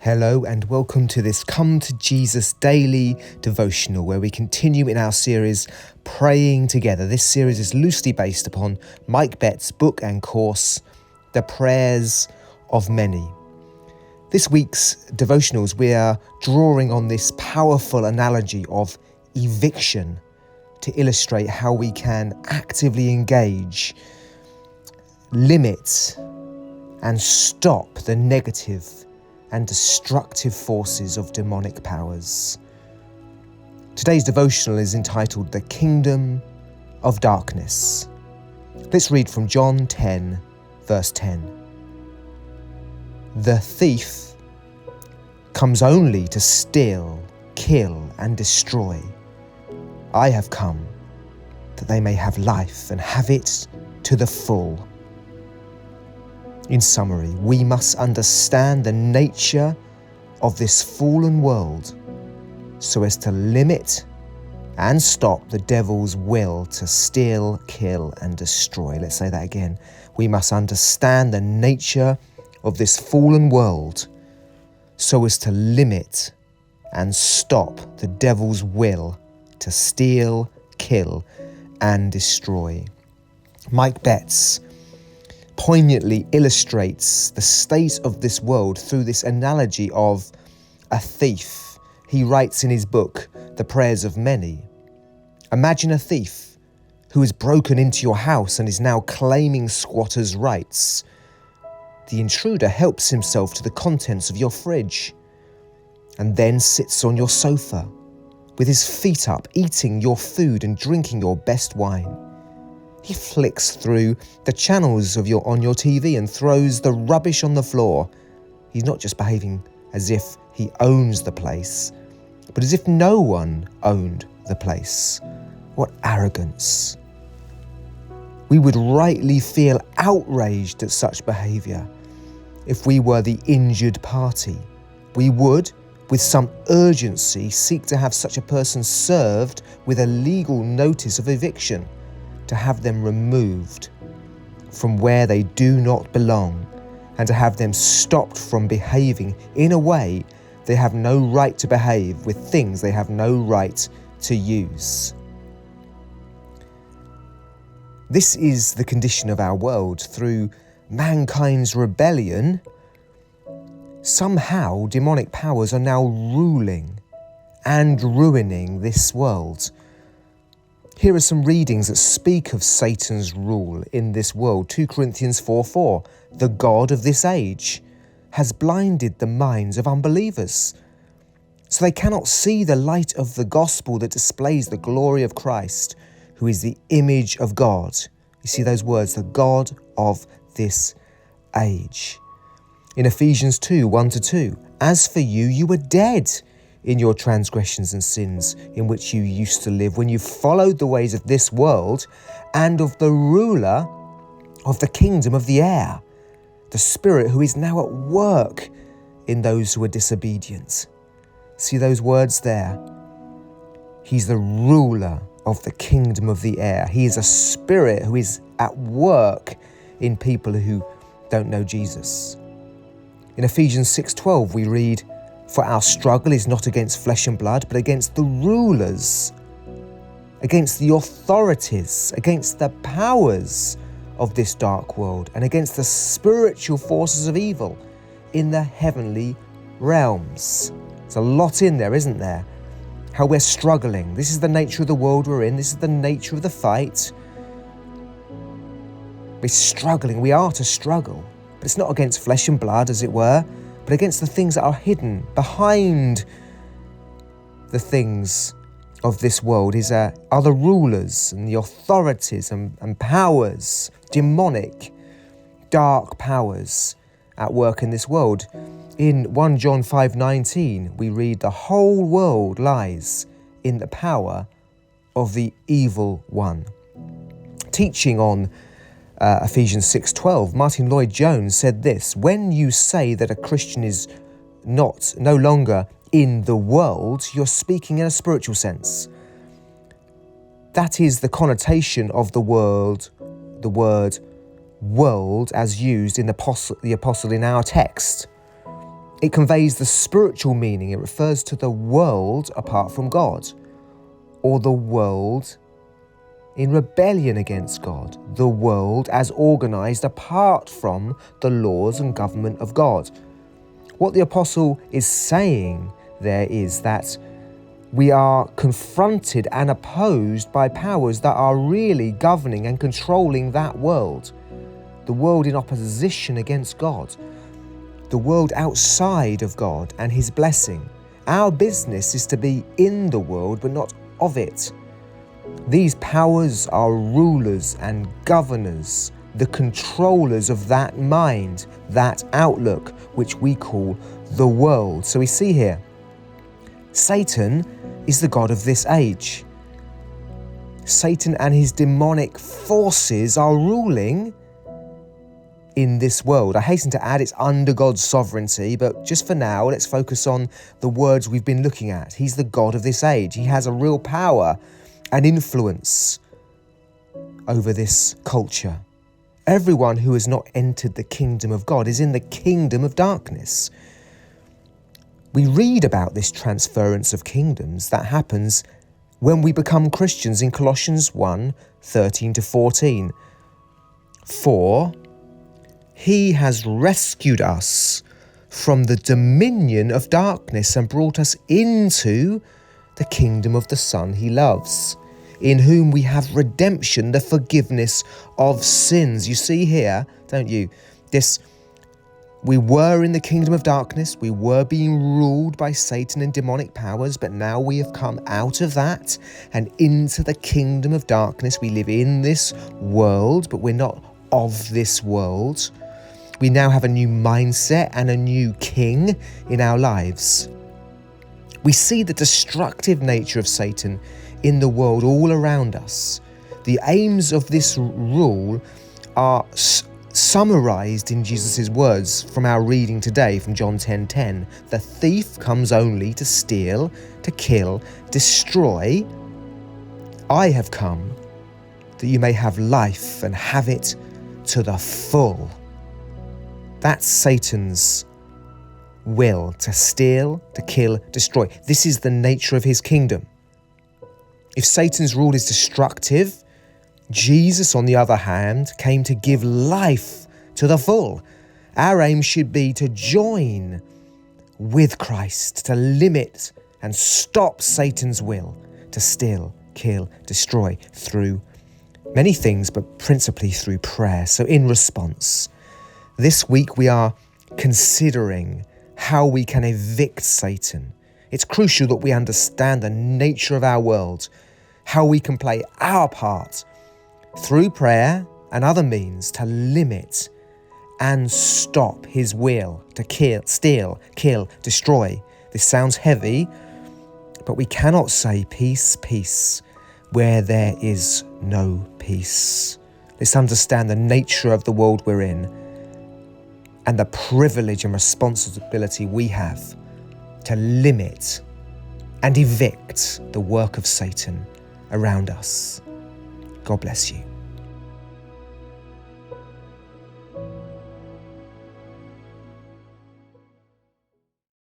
Hello and welcome to this Come to Jesus daily devotional where we continue in our series Praying Together. This series is loosely based upon Mike Bett's book and course, The Prayers of Many. This week's devotionals we are drawing on this powerful analogy of eviction to illustrate how we can actively engage, limit and stop the negative and destructive forces of demonic powers. Today's devotional is entitled The Kingdom of Darkness. Let's read from John 10, verse 10. The thief comes only to steal, kill, and destroy. I have come that they may have life and have it to the full. In summary, we must understand the nature of this fallen world so as to limit and stop the devil's will to steal, kill, and destroy. Let's say that again. We must understand the nature of this fallen world so as to limit and stop the devil's will to steal, kill, and destroy. Mike Betts poignantly illustrates the state of this world through this analogy of a thief. He writes in his book, The Prayers of Many. Imagine a thief who has broken into your house and is now claiming squatters' rights. The intruder helps himself to the contents of your fridge and then sits on your sofa with his feet up, eating your food and drinking your best wine. He flicks through the channels on your TV and throws the rubbish on the floor. He's not just behaving as if he owns the place, but as if no one owned the place. What arrogance. We would rightly feel outraged at such behaviour if we were the injured party. We would, with some urgency, seek to have such a person served with a legal notice of eviction, to have them removed from where they do not belong, and to have them stopped from behaving in a way they have no right to behave with things they have no right to use. This is the condition of our world. Through mankind's rebellion, somehow demonic powers are now ruling and ruining this world. Here are some readings that speak of Satan's rule in this world. 2 Corinthians 4:4. The God of this age has blinded the minds of unbelievers, so they cannot see the light of the gospel that displays the glory of Christ, who is the image of God. You see those words, the God of this age. In Ephesians 2:1-2, as for you, you were dead in your transgressions and sins in which you used to live when you followed the ways of this world and of the ruler of the kingdom of the air, the spirit who is now at work in those who are disobedient. See those words there? He's the ruler of the kingdom of the air. He is a spirit who is at work in people who don't know Jesus. In Ephesians 6:12 we read, for our struggle is not against flesh and blood, but against the rulers, against the authorities, against the powers of this dark world, and against the spiritual forces of evil in the heavenly realms. There's a lot in there, isn't there? How we're struggling. This is the nature of the world we're in. This is the nature of the fight. We're struggling. We are to struggle. But it's not against flesh and blood, as it were, but against the things that are hidden behind the things of this world are the rulers and the authorities and powers, demonic, dark powers at work in this world. In 1 John 5:19, we read, the whole world lies in the power of the evil one. Teaching on Ephesians 6:12, Martin Lloyd-Jones said this, when you say that a Christian is no longer in the world, you're speaking in a spiritual sense. That is the connotation of the word world as used in the apostle in our text. It conveys the spiritual meaning. It refers to the world apart from God, or the world in rebellion against God, the world as organised apart from the laws and government of God. What the apostle is saying there is that we are confronted and opposed by powers that are really governing and controlling that world. The world in opposition against God. The world outside of God and His blessing. Our business is to be in the world but not of it. These powers are rulers and governors, the controllers of that mind, that outlook, which we call the world. So we see here, Satan is the god of this age. Satan and his demonic forces are ruling in this world. I hasten to add it's under God's sovereignty, but just for now, let's focus on the words we've been looking at. He's the god of this age. He has a real power and influence over this culture. Everyone who has not entered the kingdom of God is in the kingdom of darkness. We read about this transference of kingdoms that happens when we become Christians in Colossians 1:13-14. For He has rescued us from the dominion of darkness and brought us into the kingdom of the Son He loves, in whom we have redemption, the forgiveness of sins. You see here, don't you, we were in the kingdom of darkness, we were being ruled by Satan and demonic powers, but now we have come out of that and into the kingdom of darkness. We live in this world, but we're not of this world. We now have a new mindset and a new king in our lives. We see the destructive nature of Satan in the world all around us. The aims of this rule are summarized in Jesus' words from our reading today from John 10:10. The thief comes only to steal, to kill, destroy. I have come that you may have life and have it to the full. That's Satan's will, to steal, to kill, destroy. This is the nature of his kingdom. If Satan's rule is destructive, Jesus, on the other hand, came to give life to the full. Our aim should be to join with Christ, to limit and stop Satan's will to steal, kill, destroy through many things, but principally through prayer. So in response, this week we are considering how we can evict Satan. It's crucial that we understand the nature of our world, how we can play our part through prayer and other means to limit and stop his will to kill, steal, kill, destroy. This sounds heavy, but we cannot say peace, peace, where there is no peace. Let's understand the nature of the world we're in and the privilege and responsibility we have to limit and evict the work of Satan around us. God bless you.